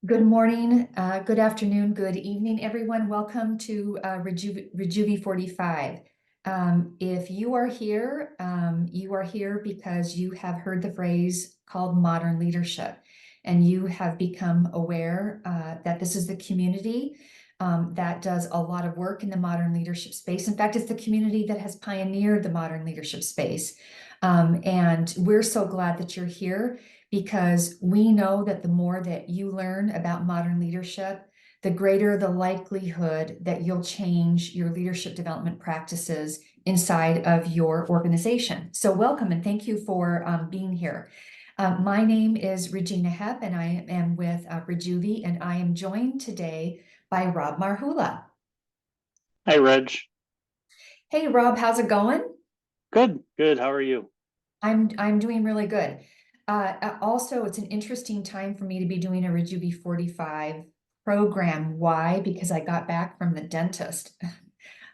Good morning, good afternoon, good evening, everyone. Welcome to Rejuvi 45. If you are here because you have heard the phrase called modern leadership, and you have become aware that this is the community that does a lot of work in the modern leadership space. In fact, it's the community that has pioneered the modern leadership space. And we're so glad that you're here, because we know that the more that you learn about modern leadership, the greater the likelihood that you'll change your leadership development practices inside of your organization. So welcome and thank you for being here. My name is Regina Hepp, and I am with Rejuvi, and I am joined today by Rob Marhula. Hi, Reg. Hey, Rob, how's it going? Good, good. How are you? I'm doing really good. Also, it's an interesting time for me to be doing a Rejuvi 45 program. Why? Because I got back from the dentist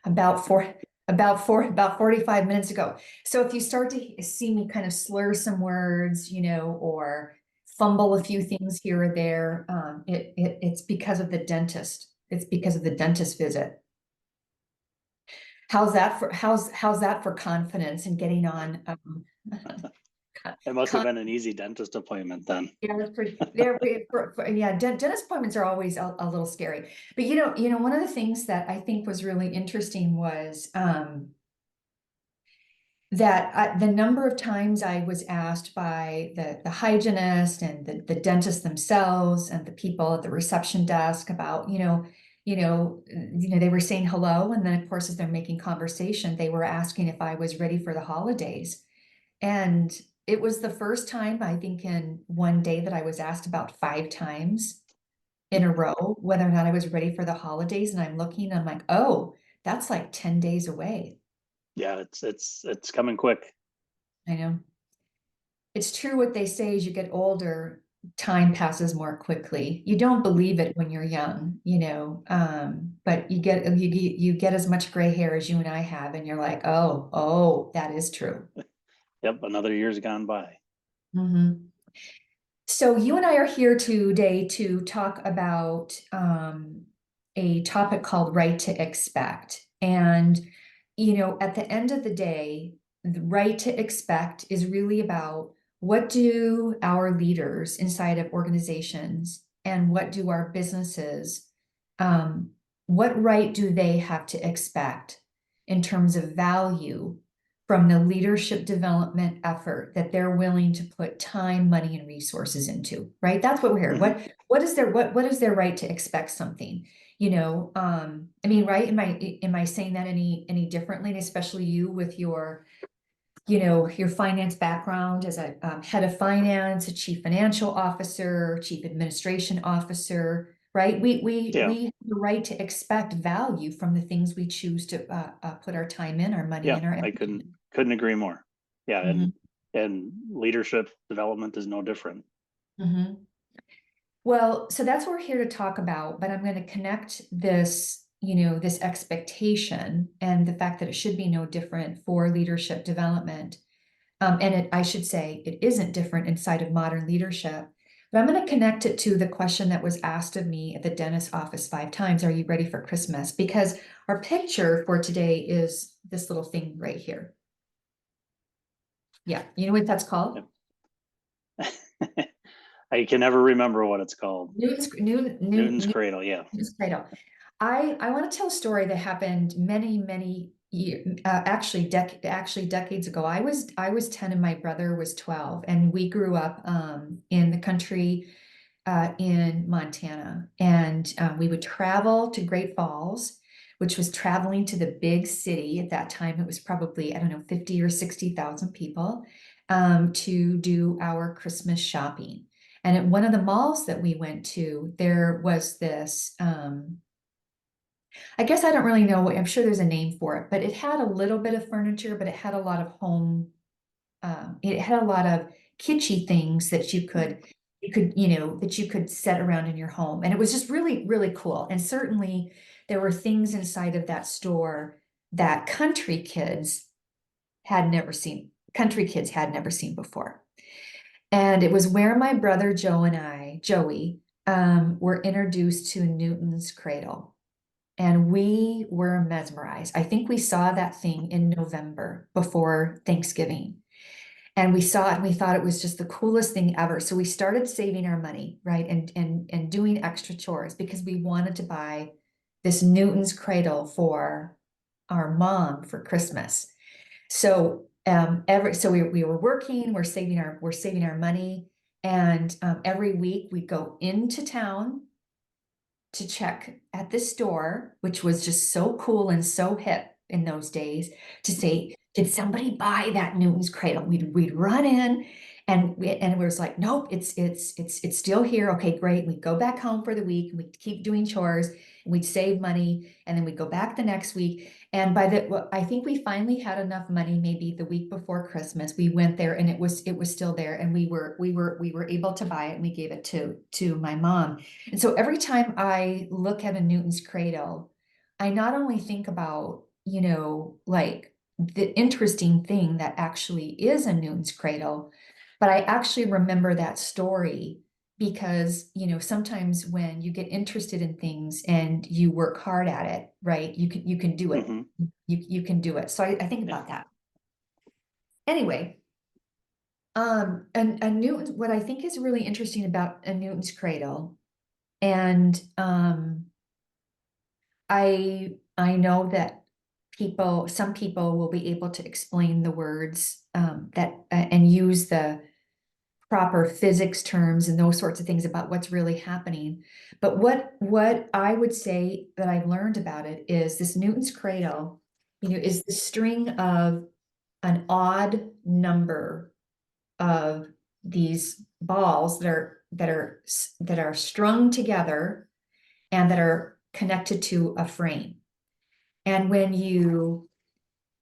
about 45 minutes ago. So if you start to see me kind of slur some words, or fumble a few things here or there, it's because of the dentist. It's because of the dentist visit. How's that for confidence and getting on? It must have been an easy dentist appointment then. Yeah, that's pretty. Yeah, dentist appointments are always a little scary. But one of the things that I think was really interesting was that the number of times I was asked by the hygienist and the dentist themselves and the people at the reception desk about, they were saying hello, and then of course as they're making conversation, they were asking if I was ready for the holidays. And it was the first time, I think, in one day that I was asked about 5 times in a row whether or not I was ready for the holidays. And I'm looking, I'm like, oh, that's like 10 days away. Yeah, it's coming quick. I know. It's true what they say: as you get older, time passes more quickly. You don't believe it when you're young, but you get as much gray hair as you and I have, and you're like, oh, that is true. Yep, another year's gone by. Mm-hmm. So you and I are here today to talk about a topic called right to expect. And, at the end of the day, the right to expect is really about, what do our leaders inside of organizations and what do our businesses, what right do they have to expect in terms of value from the leadership development effort that they're willing to put time, money, and resources into, right? That's what we're here. Mhm. What is their right to expect something? I mean, right? Am I saying that any differently? And especially you with your finance background as a head of finance, a chief financial officer, chief administration officer, right? We Yeah, have the right to expect value from the things we choose to put our time in, our money yeah, in, our I energy couldn't agree more. Yeah, in. and leadership development is no different. Hmm. Well, so that's what we're here to talk about, but I'm going to connect this expectation and the fact that it should be no different for leadership development. I should say it isn't different inside of modern leadership, but I'm going to connect it to the question that was asked of me at the dentist's office 5 times. Are you ready for Christmas? Because our picture for today is this little thing right here. Yeah. You know what that's called? Yep. I can never remember what it's called. Newton's Newton's Cradle, yeah. Cradle. I want to tell a story that happened many years, actually decades ago. I was 10 and my brother was 12, and we grew up in the country in Montana, and we would travel to Great Falls, which was traveling to the big city. At that time, it was probably, I don't know, 50 or 60,000 people, to do our Christmas shopping. And at one of the malls that we went to, there was this, I guess I don't really know, I'm sure there's a name for it, but it had a little bit of furniture, but it had a lot of it had a lot of kitschy things that that you could set around in your home. And it was just really, really cool. And certainly there were things inside of that store that country kids had never seen before. And it was where my brother Joey, were introduced to Newton's cradle. And we were mesmerized. I think we saw that thing in November before Thanksgiving. And we saw it and we thought it was just the coolest thing ever. So we started saving our money, right? And doing extra chores because we wanted to buy this Newton's cradle for our mom for Christmas. So we were working, we're saving our money. And every week we go into town to check at the store, which was just so cool and so hip in those days, to say, did somebody buy that Newton's cradle? We'd run in and it was like, nope, it's still here. Okay, great. We'd go back home for the week and we'd keep doing chores and we'd save money and then we'd go back the next week. And I think we finally had enough money, maybe the week before Christmas, we went there and it was still there and we were able to buy it and we gave it to my mom. And so every time I look at a Newton's cradle, I not only think about, like the interesting thing that actually is a Newton's cradle, but I actually remember that story because, sometimes when you get interested in things and you work hard at it, right, you can do it. Hmm. You can do it. So I think Yeah. about that. Anyway, and a Newton, what I think is really interesting about a Newton's cradle, and I know that some people will be able to explain the words and use the proper physics terms and those sorts of things about what's really happening. But what I would say that I've learned about it is this Newton's cradle, is the string of an odd number of these balls that are strung together and that are connected to a frame. And when you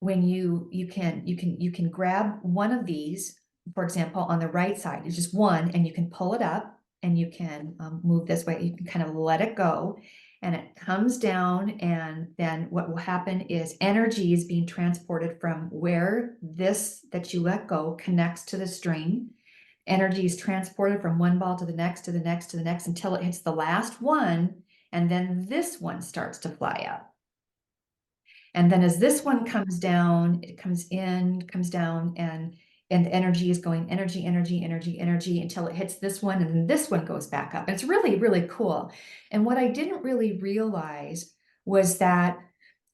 can grab one of these, for example, on the right side, it's just one, and you can pull it up and you can move this way. You can kind of let it go and it comes down. And then what will happen is energy is being transported from where this that you let go connects to the string. Energy is transported from one ball to the next, to the next, to the next, until it hits the last one. And then this one starts to fly up. And then as this one comes down, it comes in, comes down, and the energy is going energy, energy, energy, energy until it hits this one, and then this one goes back up. And it's really, really cool. And what I didn't really realize was that,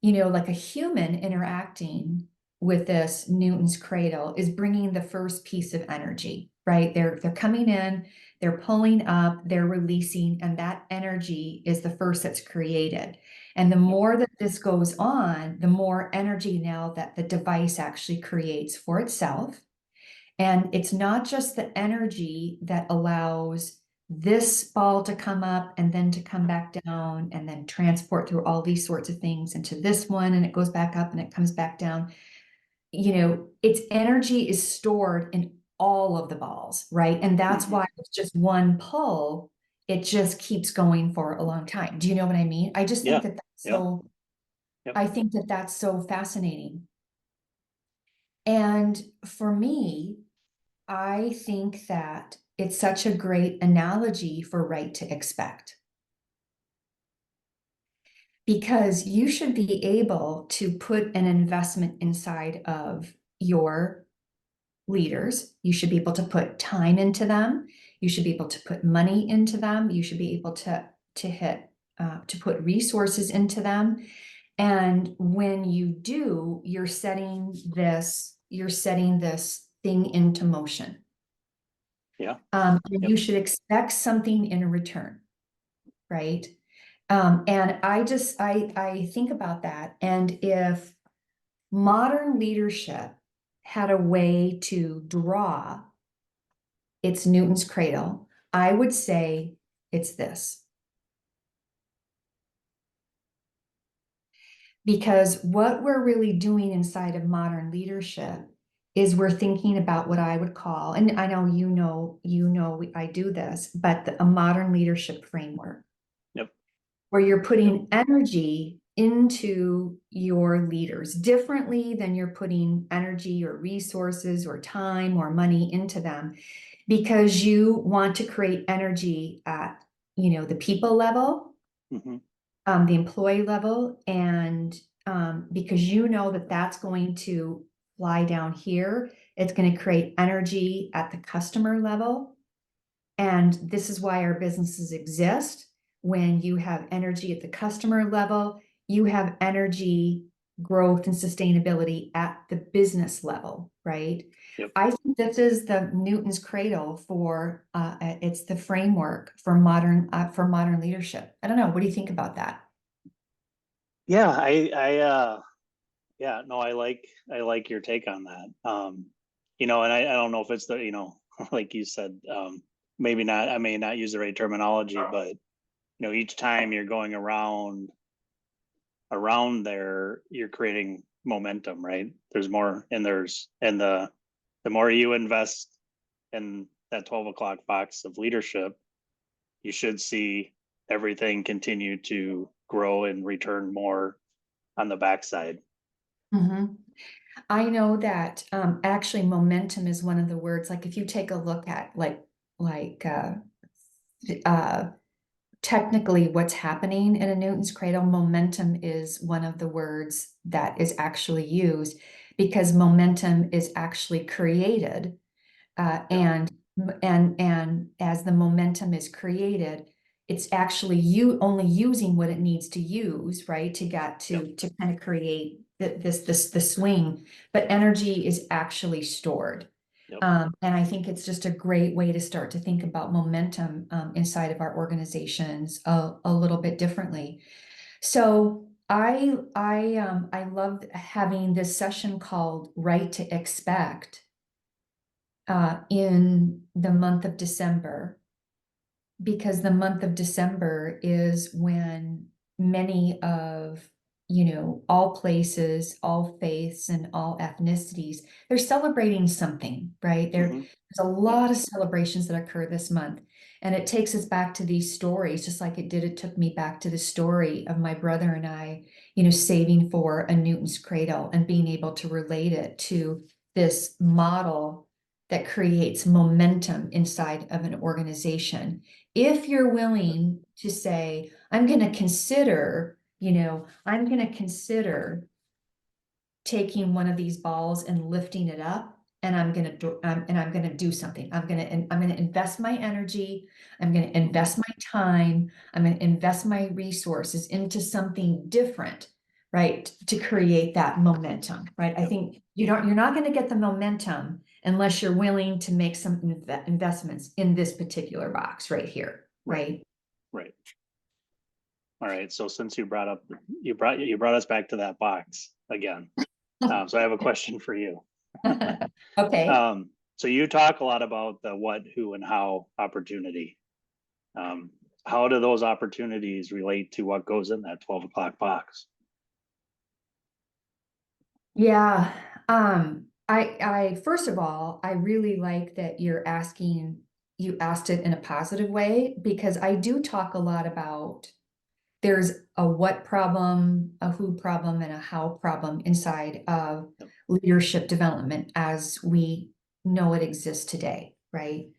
like a human interacting with this Newton's cradle is bringing the first piece of energy, right? They're coming in, they're pulling up, they're releasing, and that energy is the first that's created. And the more that this goes on, the more energy now that the device actually creates for itself. And it's not just the energy that allows this ball to come up and then to come back down and then transport through all these sorts of things into this one, and it goes back up and it comes back down. Its energy is stored in all of the balls, right? And that's Hmm. why it's just one pull. It just keeps going for a long time. Do you know what I mean? I just think Yeah. that Yeah. Yep. I think that that's so fascinating. And for me, I think that it's such a great analogy for right to expect. Because you should be able to put an investment inside of your leaders. You should be able to put time into them. You should be able to put money into them. You should be able to put resources into them. And when you do, you're setting this thing into motion. Yeah. And Yep. you should expect something in return, right? And I think about that. And if modern leadership had a way to draw its Newton's cradle, I would say it's this. Because what we're really doing inside of modern leadership is we're thinking about what I would call, and I know I do this, but a modern leadership framework Yep. where you're Yep. putting energy into your leaders differently than you're putting energy or resources or time or money into them because you want to create energy at the people level, Mhm. the employee level, and because you know that that's going to fly down here, it's going to create energy at the customer level. And this is why our businesses exist. When you have energy at the customer level, you have energy, growth, and sustainability at the business level, right? Yep. I think this is the Newton's cradle for it's the framework for modern leadership. I don't know. What do you think about that? Yeah, yeah, no, I like your take on that. And I don't know if it's like you said, maybe not, I may not use the right terminology, but each time you're going around there, you're creating momentum, right? There's more, and the more you invest in that 12 o'clock box of leadership, you should see everything continue to grow and return more on the backside. Mhm. I know that actually momentum is one of the words. Like if you take a look at like uh, technically what's happening in a Newton's cradle, momentum is one of the words that is actually used because momentum is actually created Yep. and as the momentum is created, it's actually you only using what it needs to use, right? To get Yep. to kind of create the swing, but energy is actually stored. Yep. And I think it's just a great way to start to think about momentum inside of our organizations a little bit differently. So I love having this session called Right to Expect in the month of December, because the month of December is when many of, all places, all faiths, and all ethnicities, they're celebrating something, right? Hmm. There's a Yep. lot of celebrations that occur this month. And it takes us back to these stories, just like it took me back to the story of my brother and I, saving for a Newton's cradle and being able to relate it to this model that creates momentum inside of an organization. If you're willing to say, I'm going to consider, I'm going to consider taking one of these balls and lifting it up, and I'm going to do and I'm going to do something. I'm going to invest my energy, I'm going to Hmm. invest my time, I'm going to invest my resources into something different, right? To create that momentum, right? I Yep. think you're not going to get the momentum unless you're willing to make some investments in this particular box right here, Right. right? Right. All right. So since you brought us back to that box again. So I have a question for you. Okay. So you talk a lot about the what, who, and how opportunity. Um, how do those opportunities relate to what goes in that 12 o'clock box? Yeah. I first of all, I really like that you asked it in a positive way, because I do talk a lot about there's a what problem, a who problem, and a how problem inside of Yep. leadership development as we know it exists today, right?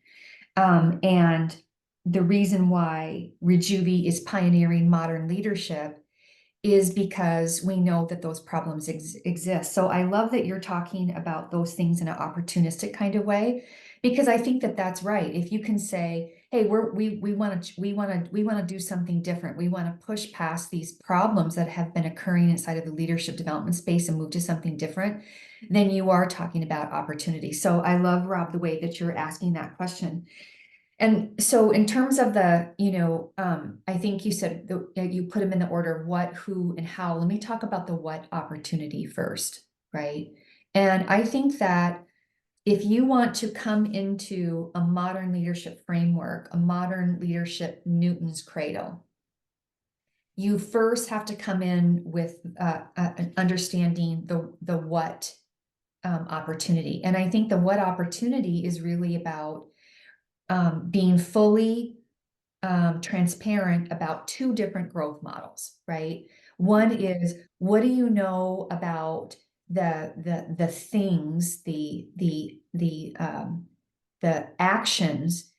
And the reason why Rejuvi is pioneering modern leadership is because we know that those problems exist. So I love that you're talking about those things in an opportunistic kind of way, because I think that that's right. If you can say, "Hey, we want to do something different. We want to push past these problems that have been occurring inside of the leadership development space and move to something different," then you are talking about opportunity. So I love, Rob, the way that you're asking that question. And so in terms of I think you said you put them in the order of what, who, and how. Let me talk about the what opportunity first, right? And I think that if you want to come into a modern leadership framework, a modern leadership Newton's cradle, you first have to come in with an understanding the what opportunity. And I think the what opportunity is really about being fully transparent about two different growth models, right? One Mhm. is, what do you know about the things, the actions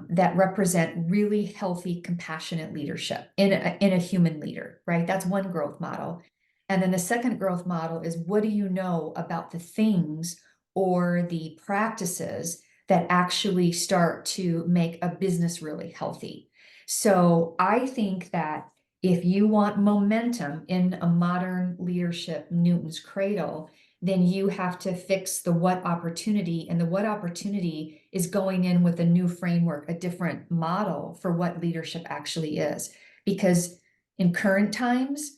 that represent really healthy, compassionate leadership in a human leader, right? That's one growth model. And then the second growth model is, what do you know about the things or the practices that actually start to make a business really healthy? So I think that if you want momentum in a modern leadership, Newton's cradle, then you have to fix the what opportunity. And the what opportunity is going in with a new framework, a different model for what leadership actually is. Because in current times,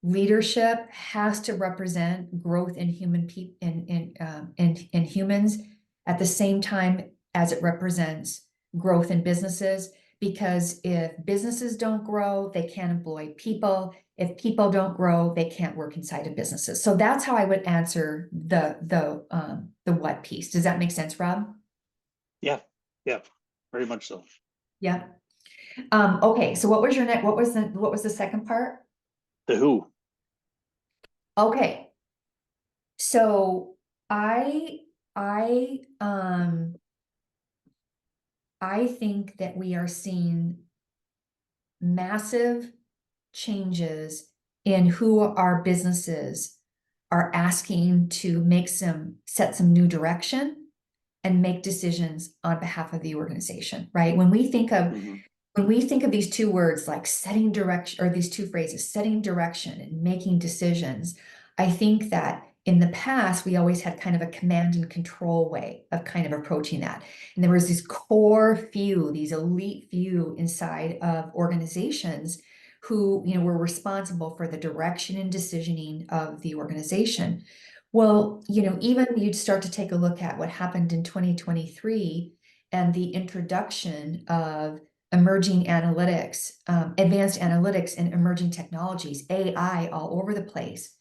leadership has to represent growth in human people in humans at the same time as it represents growth in businesses. Because if businesses don't grow, they can't employ people. If people don't grow, they can't work inside of businesses. So that's how I would answer the what piece. Does that make sense, Rob? Yeah, yeah, very much so. Yeah. Okay. So what was your next? What was the second part? The who. Okay. So I I um I think that we are seeing massive changes in who our businesses are asking to set some new direction and make decisions on behalf of the organization, right? Mhm. When we think of these two words like setting direction, or these two phrases, setting direction and making decisions, I think that in the past, we always had kind of a command and control way of kind of approaching that. And there was this core few, these elite few inside of organizations who, were responsible for the direction and decisioning of the organization. Well, even you'd start to take a look at what happened in 2023 and the introduction of emerging analytics, advanced analytics and emerging technologies, AI all over the place.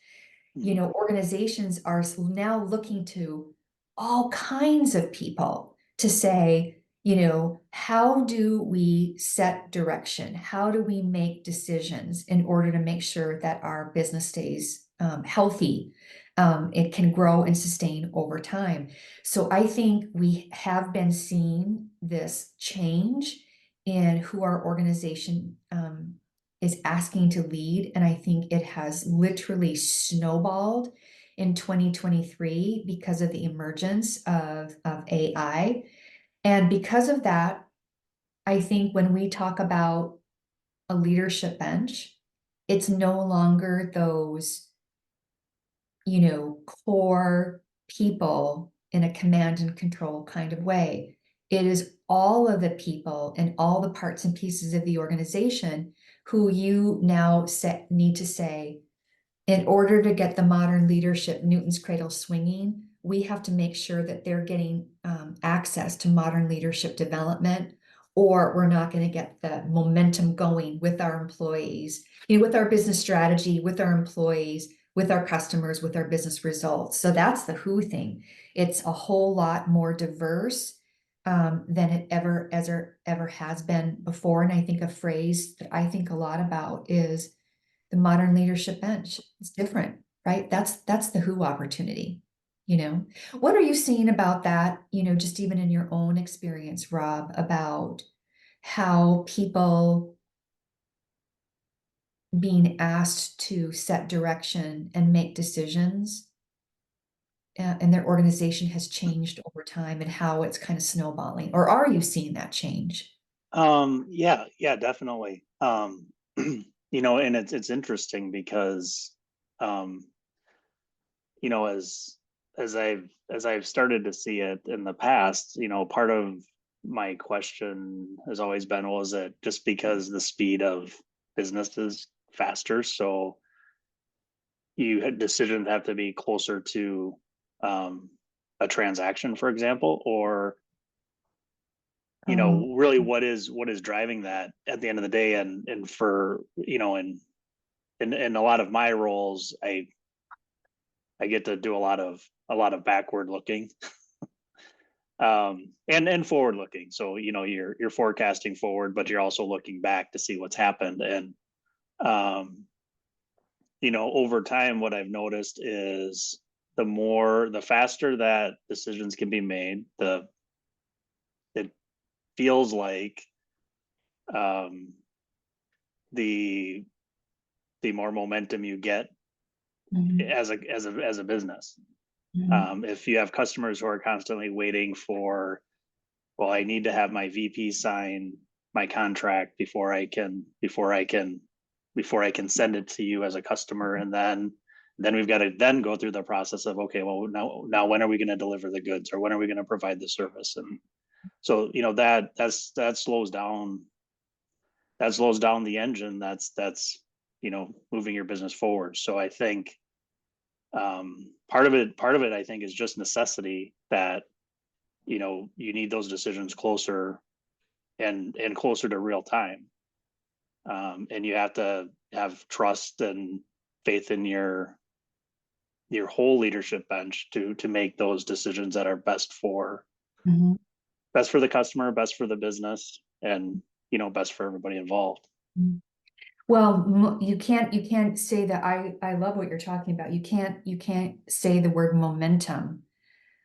Mhm. Organizations are now looking to all kinds of people to say, how do we set direction? How do we make decisions in order to make sure that our business stays healthy? It can grow and sustain over time. So I think we have been seeing this change in who our organization is asking to lead. And I think it has literally snowballed in 2023 because of the emergence of AI. And because of that, I think when we talk about a leadership bench, it's no longer those, core people in a command and control kind of way. It is all of the people and all the parts and pieces of the organization who you now need to say, in order to get the modern leadership Newton's cradle swinging, we have to make sure that they're getting access to modern leadership development, or we're not going to get the momentum going with our employees, with our business strategy, with our employees, with our customers, with our business results. So that's the who thing. It's a whole lot more diverse than it ever has been before. And I think a phrase that I think a lot about is the modern leadership bench. It's different, right? That's the who opportunity. What are you seeing about that, just even in your own experience, Rob, about how people being asked to set direction and make decisions and their organization has changed over time, and how it's kind of snowballing? Or are you seeing that change? Yeah, yeah, definitely. And it's interesting because, um, as I've started to see it in the past, part of my question has always been, was it just because the speed of business is faster, so decisions have to be closer to um, a transaction, for example, or Oh, really what is driving that at the end of the day, and for in a lot of my roles, I get to do a lot of backward looking, and forward looking. So you're forecasting forward, but you're also looking back to see what's happened. And um, over time, what I've noticed is the faster that decisions can be made, feels like um, the more momentum you get Mhm, as a business. mhm, If you have customers who are constantly waiting for, well, I need to have my VP sign my contract before I can send it to you as a customer, and then we've got to then go through the process of, okay, well, now when are we going to deliver the goods, or when are we going to provide the service? And so, that slows down the engine that's moving your business forward. So I think part of it I think is just necessity, that you need those decisions closer and closer to real time. And you have to have trust and faith in your whole leadership bench to make those decisions that are mhm, best for the customer, best for the business, and best for everybody involved. mhm. Well, you can't say that. I love what you're talking about. You can't say the word momentum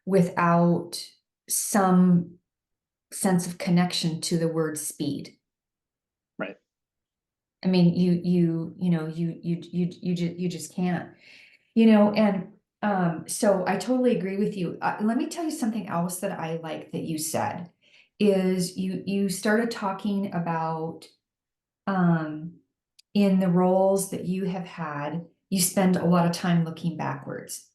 without some sense of connection to the word speed. Right. I mean, you just can't, and so I totally agree with you. Let me tell you something else that I like that you said is you started talking about um in the roles that you have had, you spend a lot of time looking backwards,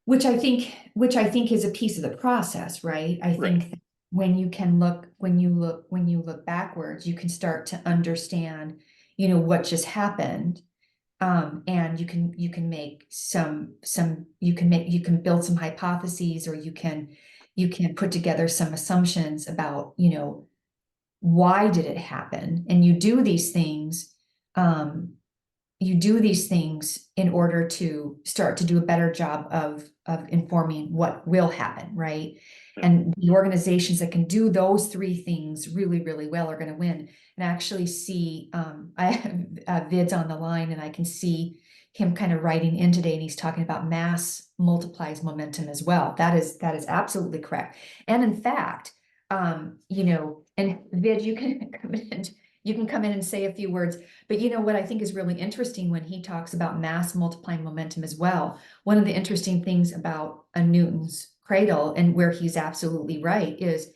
which I think is a piece of the process, right? I Right. think that when you look backwards, you can start to understand, what just happened. And you can build some hypotheses, or you can put together some assumptions about, why did it happen? And um, you do these things in order to start to do a better job of informing what will happen, right? Yeah. And the organizations that can do those three things really, really well are going to win. And I actually see, I have Vids on the line, and I can see him kind of writing in today, and he's talking about mass multiplies momentum as well. That is absolutely correct. And in fact, and Vid, you can come in and say a few words. But what I think is really interesting when he talks about mass multiplying momentum as well, one of the interesting things about a Newton's cradle, and where he's absolutely right, is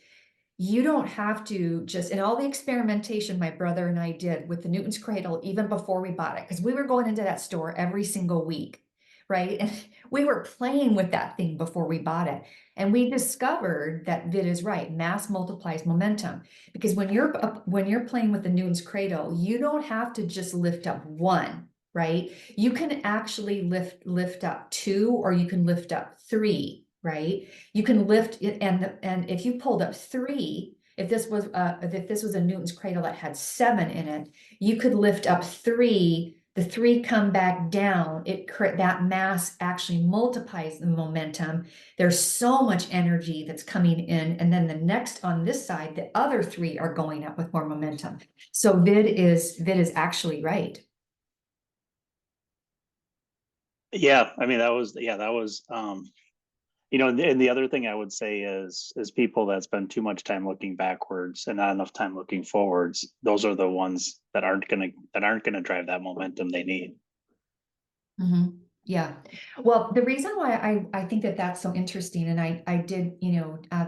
you don't have to just, in all the experimentation my brother and I did with the Newton's cradle, even before we bought it, because we were going into that store every single week, right? And we were playing with that thing before we bought it. And we discovered that Vid is right. Mass multiplies momentum. Because when you're playing with the Newton's cradle, you don't have to just lift up one, right? You can actually lift up two, or you can lift up three, right? You can lift it, and if you pulled up three, if this was a Newton's cradle that had seven in it, you could lift up three. The three come back down. That mass actually multiplies the momentum. There's so much energy that's coming in, and then the next on this side, the other three are going up with more momentum. So Vid is actually right. Yeah. I mean, and the other thing I would say is people that spend too much time looking backwards and not enough time looking forwards. Those are the ones that aren't gonna drive that momentum they need. Mm-hmm. Yeah. Well, the reason why I think that that's so interesting, and I did,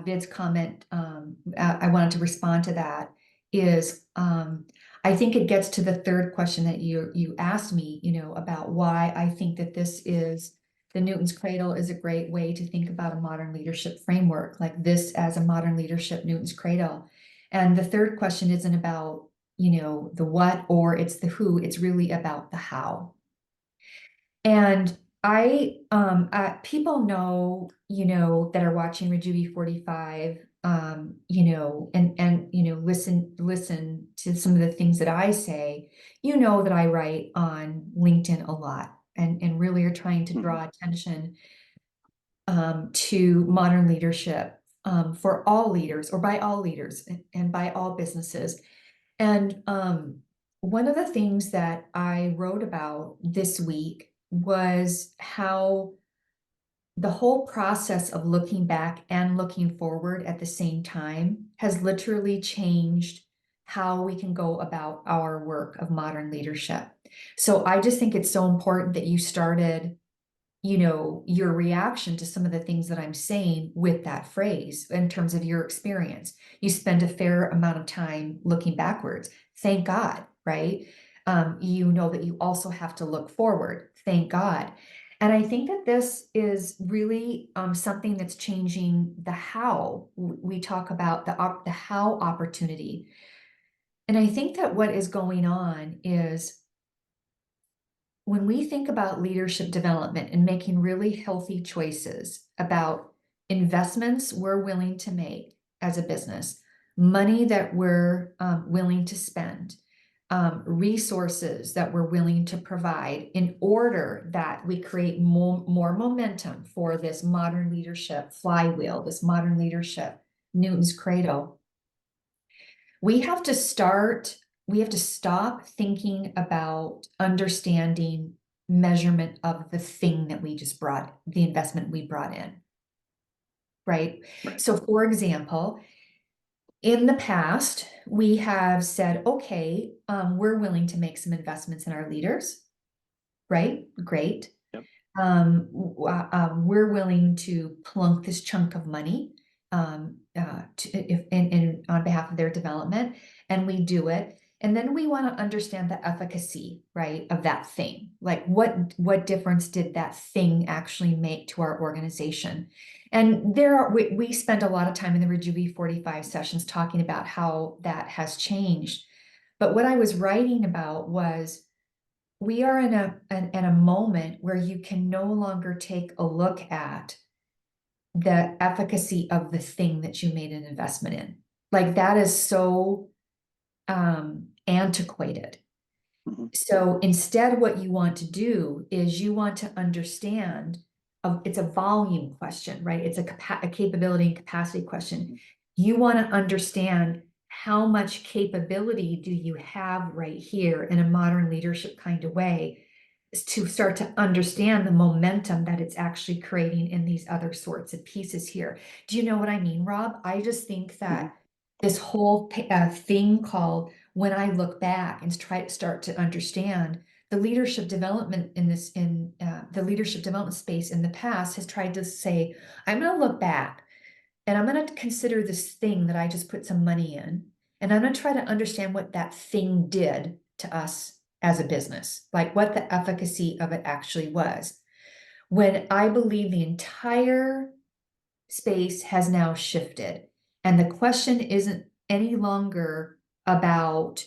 Vid's comment, I wanted to respond to that, is I think it gets to the third question that you asked me, about why I think that the Newton's Cradle is a great way to think about a modern leadership framework, like this as a modern leadership Newton's Cradle. And the third question isn't about, the what, or it's the who, it's really about the how. And people know, that are watching Rejuvi 45, and listen to some of the things that I say, that I write on LinkedIn a lot, and really are trying to Mhm. draw attention, to modern leadership, for all leaders, or by all leaders, and by all businesses. And one of the things that I wrote about this week was how the whole process of looking back and looking forward at the same time has literally changed how we can go about our work of modern leadership. So I just think it's so important that you started, your reaction to some of the things that I'm saying with that phrase in terms of your experience. You spend a fair amount of time looking backwards. Thank God, right? You know that you also have to look forward. Thank God. And I think that this is really something that's changing the how. We talk about the how opportunity. And I think that what is going on is when we think about leadership development and making really healthy choices about investments we're willing to make as a business, money that we're willing to spend, resources that we're willing to provide in order that we create more momentum for this modern leadership flywheel, this modern leadership Newton's cradle. We have to stop thinking about understanding measurement of the thing that we just brought, the investment we brought in, right? Right. So for example, in the past, we have said, okay, we're willing to make some investments in our leaders, right? Great. Yep. We're willing to plunk this chunk of money on behalf of their development, and we do it. And then we want to understand the efficacy, right, of that thing. Like what difference did that thing actually make to our organization? And we spend a lot of time in the Rejuvi 45 sessions talking about how that has changed. But what I was writing about was we are in a moment where you can no longer take a look at the efficacy of the thing that you made an investment in. Like that is so antiquated. Mhm. So instead, what you want to do is you want to understand, it's a volume question, right? It's a capability and capacity question. You want to understand how much capability do you have right here in a modern leadership kind of way to start to understand the momentum that it's actually creating in these other sorts of pieces here. Do you know what I mean, Rob? I just think that this whole thing called when I look back and try to start to understand the leadership development in the leadership development space in the past has tried to say, I'm going to look back and I'm going to consider this thing that I just put some money in, and I'm going to try to understand what that thing did to us as a business, like what the efficacy of it actually was. When I believe the entire space has now shifted, and the question isn't any longer about,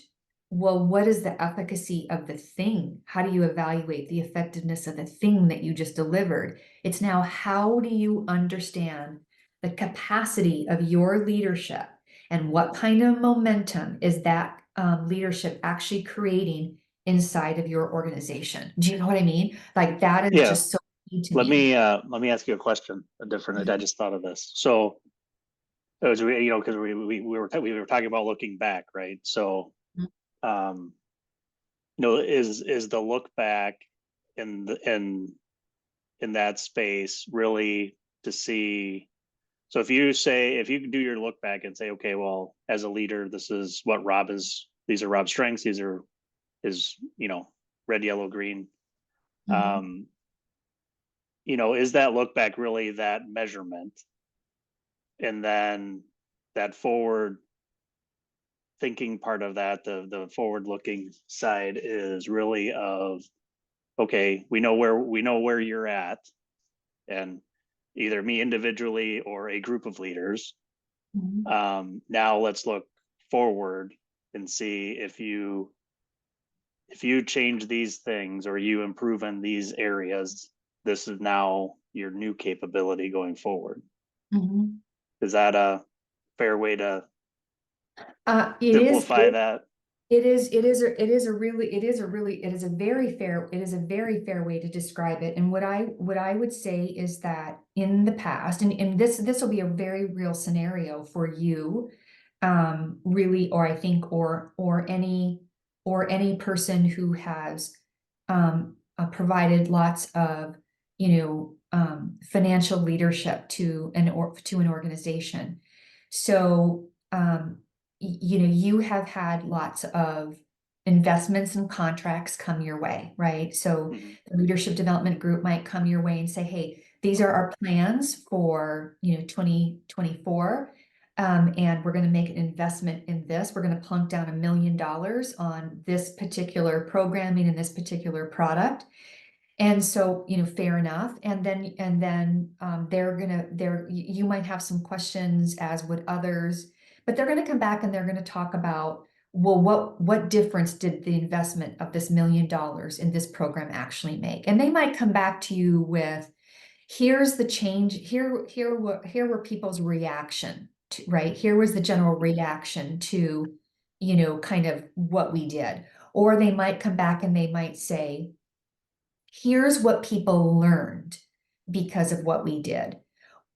well, what is the efficacy of the thing? How do you evaluate the effectiveness of the thing that you just delivered? It's now, how do you understand the capacity of your leadership, and what kind of momentum is that leadership actually creating inside of your organization? Do you know what I mean? Like that is Yeah. just so key to Let me. me ask you a question, a different, I just thought of this. So it was, because we were talking about looking back, right? So, um, is the look back in that space really to see? So if you do your look back and say, okay, well, as a leader, this is what these are Rob's strengths, these are his, red, yellow, green. Mhm. Um, is that look back really that measurement? And then that forward thinking part of that, the forward looking side is really of, okay, we know where you're at, and either me individually or a group of leaders. Mhm. Now let's look forward and see if you change these things or you improve in these areas, this is now your new capability going forward. Mhm. Is that a fair way to It is, simplify that? it is a very fair, it is a very fair way to describe it. And what I would say is that in the past, and this will be a very real scenario for you, really, or I think, or any person who has provided lots of, financial leadership to an organization. So, you know, you have had lots of investments and contracts come your way, right? So Mhm. the leadership development group might come your way and say, hey, these are our plans for, 2024. And we're going to make an investment in this. We're going to plunk down $1 million on this particular programming and this particular product. And so, fair enough. And then you might have some questions, as would others, but they're gonna come back and they're gonna talk about, well, what difference did the investment of this $1 million in this program actually make? And they might come back to you with, here's the change, here were people's reaction to, right? Here was the general reaction to, kind of what we did. Or they might come back and they might say, here's what people learned because of what we did.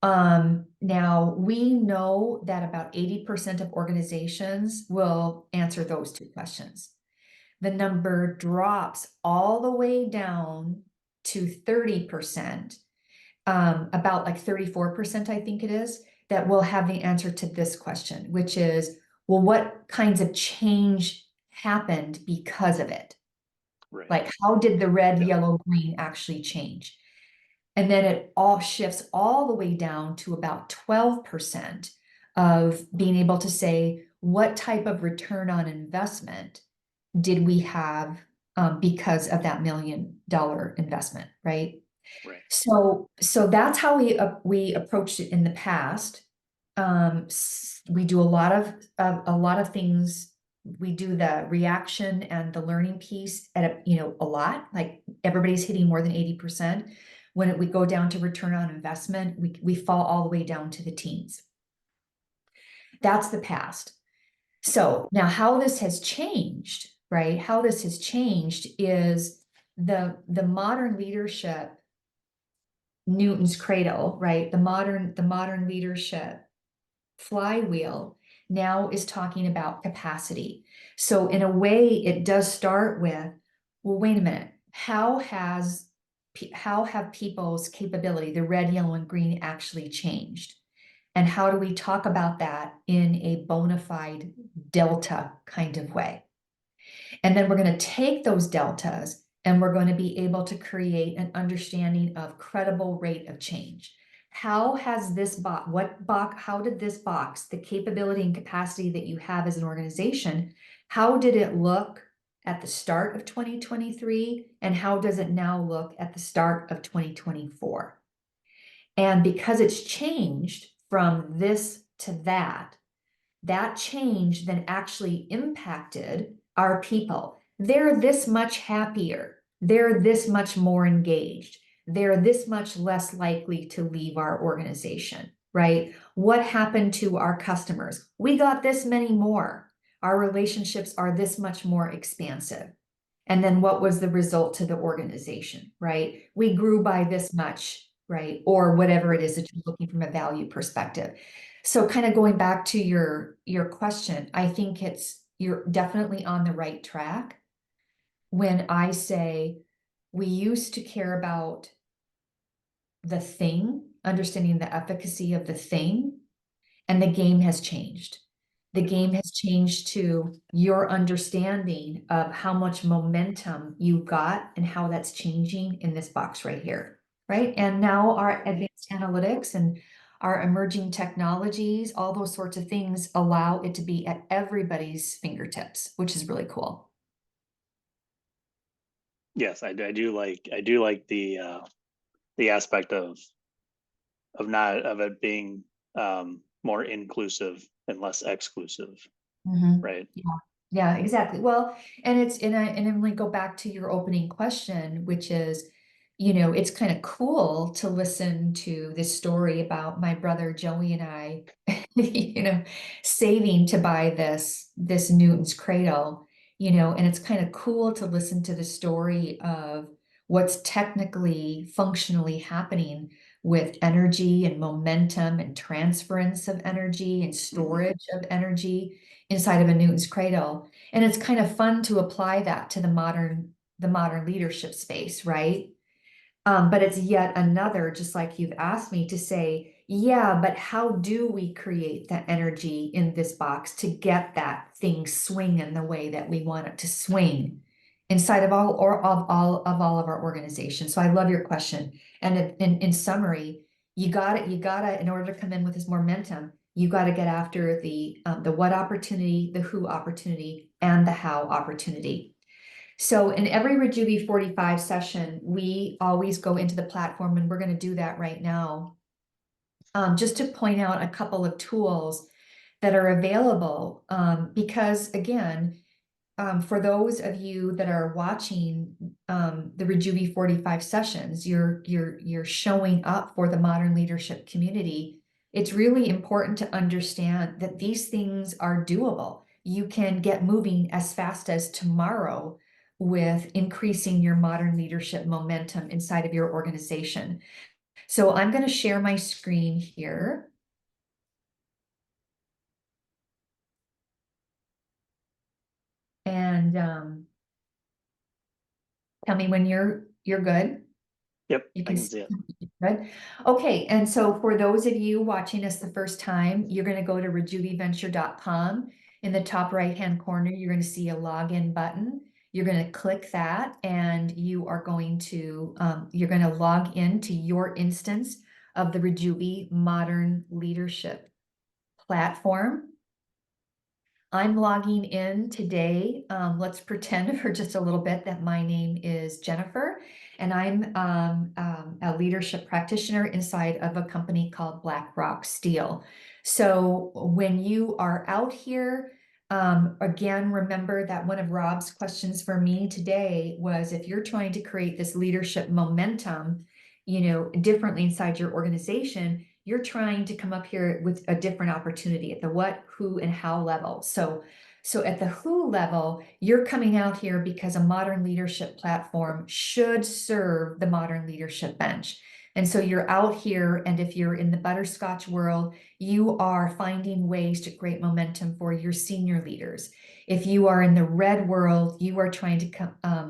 Now we know that about 80% of organizations will answer those two questions. The number drops all the way down to 30%, about like 34%, I think it is, that will have the answer to this question, which is, well, what kinds of change happened because of it? Right. Like, how did the red, Yeah. yellow, green actually change? And then it all shifts all the way down to about 12% of being able to say, what type of return on investment did we have, because of that $1 million investment, right? Right. So that's how we approached it in the past. We do a lot of things. We do the reaction and the learning piece at a lot. Like, everybody's hitting more than 80%. When we go down to return on investment, we fall all the way down to the teens. That's the past. So now how this has changed, right? How this has changed is the modern leadership, Newton's cradle, right? The modern leadership flywheel now is talking about capacity. So in a way, it does start with, well, wait a minute, how have people's capability, the red, yellow, and green, actually changed? And how do we talk about that in a bona fide delta kind of way? And then we're going to take those deltas and we're going to be able to create an understanding of credible rate of change. How has this how did this box, the capability and capacity that you have as an organization, how did it look at the start of 2023? And how does it now look at the start of 2024? And because it's changed from this to that change then actually impacted our people. They're this much happier. They're this much more engaged. They're this much less likely to leave our organization, right? What happened to our customers? We got this many more. Our relationships are this much more expansive. And then what was the result to the organization, right? We grew by this much, right? Or whatever it is that you're looking from a value perspective. So kind of going back to your question, I think you're definitely on the right track when I say we used to care about the thing, understanding the efficacy of the thing, and the game has changed. The game has changed to your understanding of how much momentum you got and how that's changing in this box right here, right? And now our advanced analytics and our emerging technologies, all those sorts of things allow it to be at everybody's fingertips, which is really cool. Yes, I do like the aspect of it being more inclusive and less exclusive, Mhm. right? Yeah, yeah, exactly. Well, and then we go back to your opening question, which is, it's kind of cool to listen to this story about my brother Joey and I, saving to buy this Newton's cradle, and it's kind of cool to listen to the story of what's technically, functionally happening with energy and momentum and transference of energy and Mhm. storage of energy inside of a Newton's cradle. And it's kind of fun to apply that to the modern leadership space, right? But it's yet another, just like you've asked me to say, yeah, but how do we create that energy in this box to get that thing swinging the way that we want it to swing inside of all of our organizations? So I love your question. And in summary, you gotta, in order to come in with this momentum, you got to get after the what opportunity, the who opportunity, and the how opportunity. So in every Rejuvi 45 session, we always go into the platform, and we're going to do that right now. Just to point out a couple of tools that are available, because again, for those of you that are watching the Rejuvi 45 sessions, you're showing up for the modern leadership community. It's really important to understand that these things are doable. You can get moving as fast as tomorrow with increasing your modern leadership momentum inside of your organization. So I'm going to share my screen here. And tell me when you're good. Yep, You I can can see see it. good. Okay, and so for those of you watching us the first time, you're going to go to rejuviventure.com. In the top right-hand corner, you're going to see a login button. You're going to click that, and you're going to log into your instance of the Rejuvi Modern Leadership platform. I'm logging in today. Let's pretend for just a little bit that my name is Jennifer, and I'm a leadership practitioner inside of a company called BlackRock Steel. So when you are out here, again, remember that one of Rob's questions for me today was, if you're trying to create this leadership momentum, differently inside your organization, you're trying to come up here with a different opportunity at the what, who, and how level. So at the who level, you're coming out here because a modern leadership platform should serve the modern leadership bench. And so you're out here, and if you're in the butterscotch world, you are finding ways to create momentum for your senior leaders. If you are in the red world, you are trying to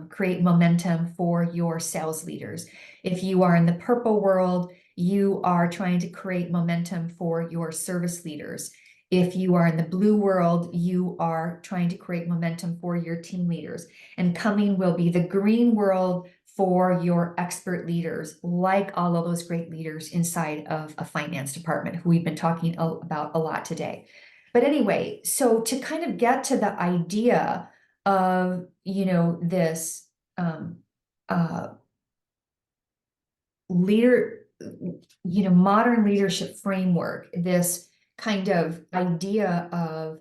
create momentum for your sales leaders. If you are in the purple world, you are trying to create momentum for your service leaders. If you are in the blue world, you are trying to create momentum for your team leaders. And coming will be the green world for your expert leaders, like all of those great leaders inside of a finance department who we've been talking about a lot today. But anyway, so to kind of get to the idea of, this uh, leader, modern leadership framework, this kind of idea of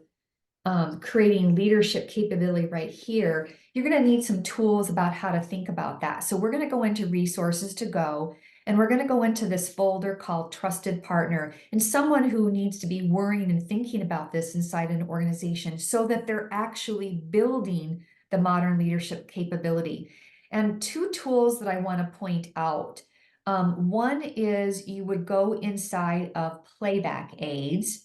creating leadership capability right here, you're going to need some tools about how to think about that. So we're going to go into resources to go, and we're going to go into this folder called Trusted Partner, and someone who needs to be worrying and thinking about this inside an organization so that they're actually building the modern leadership capability. And two tools that I want to point out. One is you would go inside of playback aids.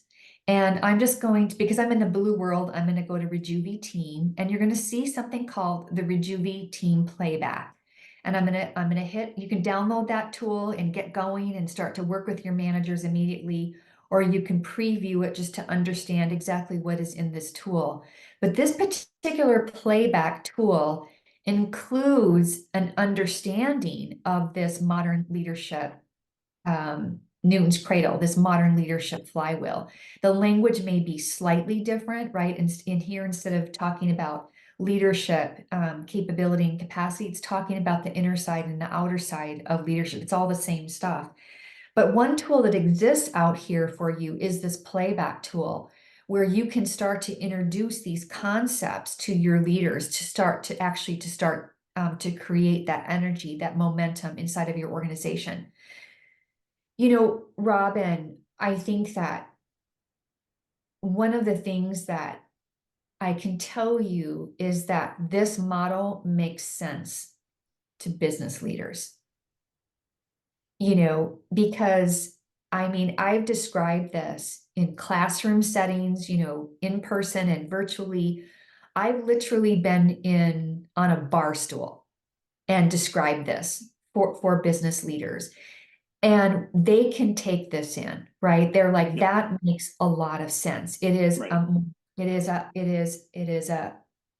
And I'm just going to, because I'm in the blue world, I'm going to go to Rejuvi Team, and you're going to see something called the Rejuvi Team Playback. And I'm going to hit, you can download that tool and get going and start to work with your managers immediately, or you can preview it just to understand exactly what is in this tool. But this particular playback tool includes an understanding of this modern leadership, Newton's cradle, this modern leadership flywheel. The language may be slightly different, right? In here, instead of talking about leadership capability and capacity, it's talking about the inner side and the outer side of leadership. It's all the same stuff. But one tool that exists out here for you is this playback tool, where you can start to introduce these concepts to your leaders to start to create that energy, that momentum inside of your organization. Robin, I think that one of the things that I can tell you is that this model makes sense to business leaders, because I've described this in classroom settings, in person and virtually. I've literally been on a bar stool and described this for business leaders. And they can take this in, right? They're like, Yep. that makes a lot of sense. It is, Right.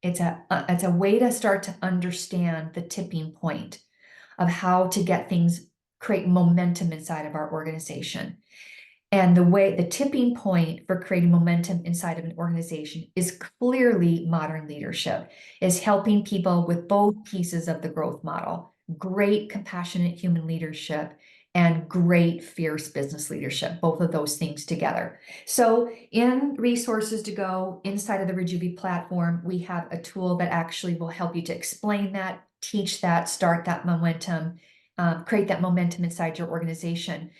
it's a way to start to understand the tipping point of how to get things, create momentum inside of our organization. And the tipping point for creating momentum inside of an organization is clearly modern leadership, is helping people with both pieces of the growth model, great compassionate human leadership and great fierce business leadership, both of those things together. So in resources to go inside of the Rejuvi platform, we have a tool that actually will help you to explain that, teach that, start that momentum, create that momentum inside your organization.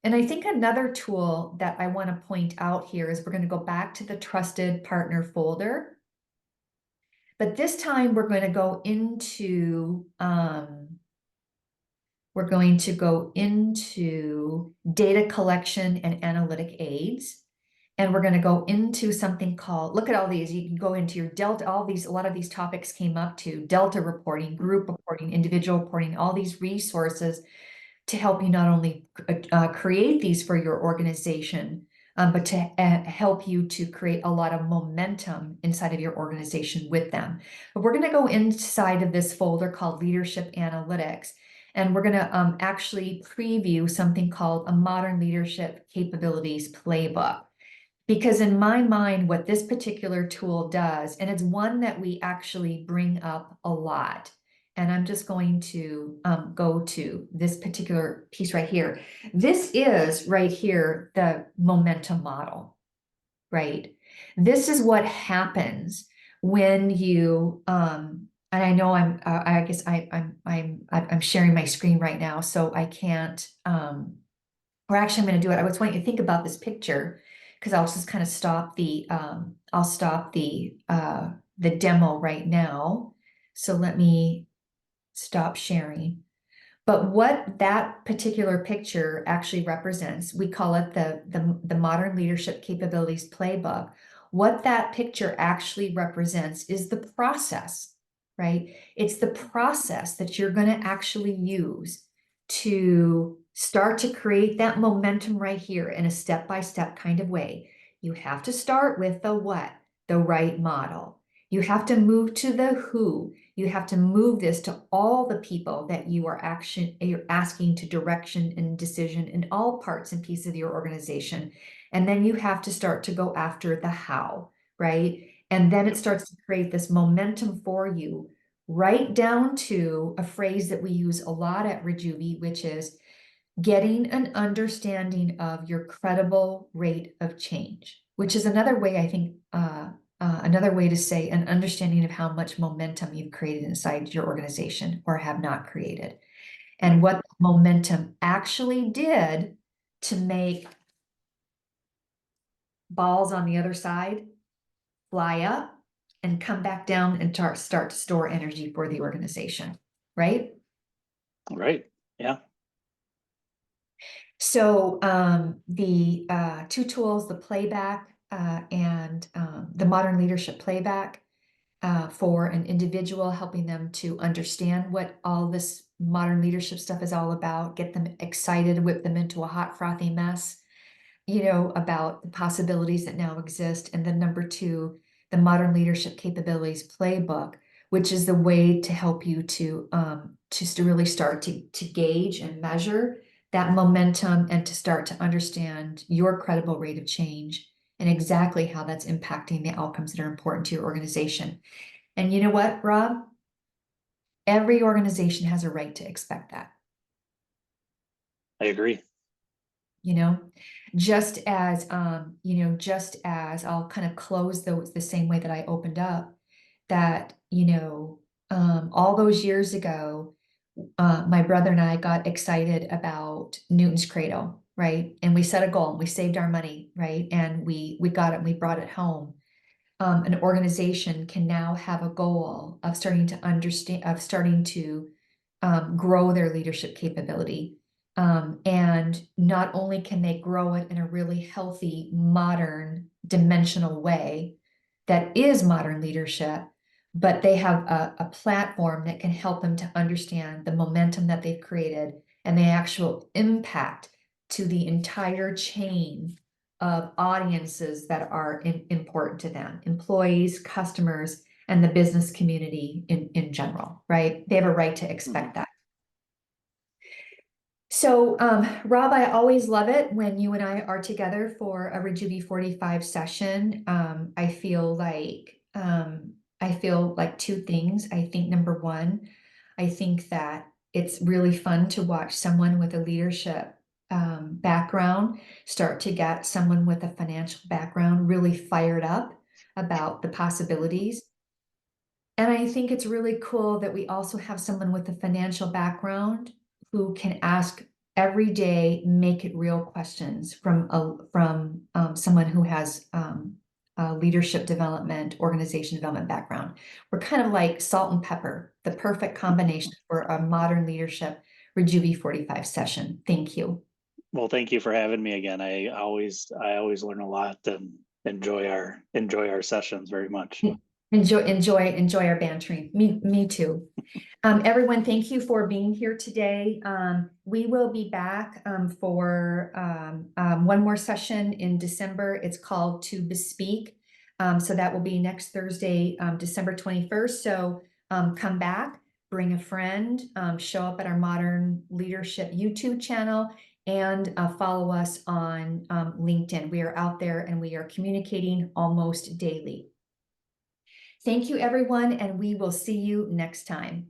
And I think another tool that I want to point out here is we're going to go back to the trusted partner folder. But this time we're going to go into data collection and analytic aids. And we're going to go into something called, look at all these, you can go into your Delta, a lot of these topics came up to Delta reporting, group reporting, individual reporting, all these resources to help you not only create these for your organization, but to help you to create a lot of momentum inside of your organization with them. But we're going to go inside of this folder called Leadership Analytics, and we're going to actually preview something called a Modern Leadership Capabilities Playbook. Because in my mind, what this particular tool does, and it's one that we actually bring up a lot, and I'm just going to go to this particular piece right here. This is right here, the momentum model, right? This is what happens when you, and I know I guess I'm sharing my screen right now, so I can't, or actually I'm going to do it. I was wanting you to think about this picture because I'll just kind of stop I'll stop the demo right now. So let me stop sharing. But what that particular picture actually represents, we call it the Modern Leadership Capabilities Playbook. What that picture actually represents is the process, right? It's the process that you're going to actually use to start to create that momentum right here in a step-by-step kind of way. You have to start with the what, the right model. You have to move to the who. You have to move this to all the people that you're asking to direction and decision in all parts and pieces of your organization. And then you have to start to go after the how, right? And then it starts to create this momentum for you, right down to a phrase that we use a lot at Rejuvi, which is getting an understanding of your credible rate of change, which is another way, I think, another way to say an understanding of how much momentum you've created inside your organization or have not created, and what momentum actually did to make balls on the other side fly up and come back down and start to store energy for the organization, right? Right. Yeah. So the two tools, the playback and the modern leadership playback for an individual, helping them to understand what all this modern leadership stuff is all about, get them excited, whip them into a hot, frothy mess, about the possibilities that now exist. And then number two, the modern leadership capabilities playbook, which is the way to help you to just to really start to gauge and measure that momentum and to start to understand your credible rate of change and exactly how that's impacting the outcomes that are important to your organization. And you know what, Rob? Every organization has a right to expect that. I agree. Just as I'll kind of close the same way that I opened up, that all those years ago, my brother and I got excited about Newton's Cradle, right? And we set a goal and we saved our money, right? And we got it and we brought it home. An organization can now have a goal of starting to grow their leadership capability. And not only can they grow it in a really healthy, modern, dimensional way that is modern leadership, but they have a platform that can help them to understand the momentum that they've created and the actual impact to the entire chain of audiences that are important to them, employees, customers, and the business community in general, right? They have a right to expect that. So, Rob, I always love it when you and I are together for a Rejuvi 45 session. I feel like two things. I think number one, I think that it's really fun to watch someone with a leadership background start to get someone with a financial background really fired up about the possibilities. And I think it's really cool that we also have someone with a financial background who can ask every day, make it real questions from someone who has a leadership development, organization development background. We're kind of like salt and pepper, the perfect combination for a modern leadership Rejuvi 45 session. Thank you. Well, thank you for having me again. I always learn a lot and enjoy our sessions very much. Enjoy our bantering. Me too. Everyone, thank you for being here today. We will be back for one more session in December. It's called To Bespeak. So that will be next Thursday, December 21st. So come back, bring a friend, show up at our Modern Leadership YouTube channel, and follow us on LinkedIn. We are out there and we are communicating almost daily. Thank you, everyone, and we will see you next time.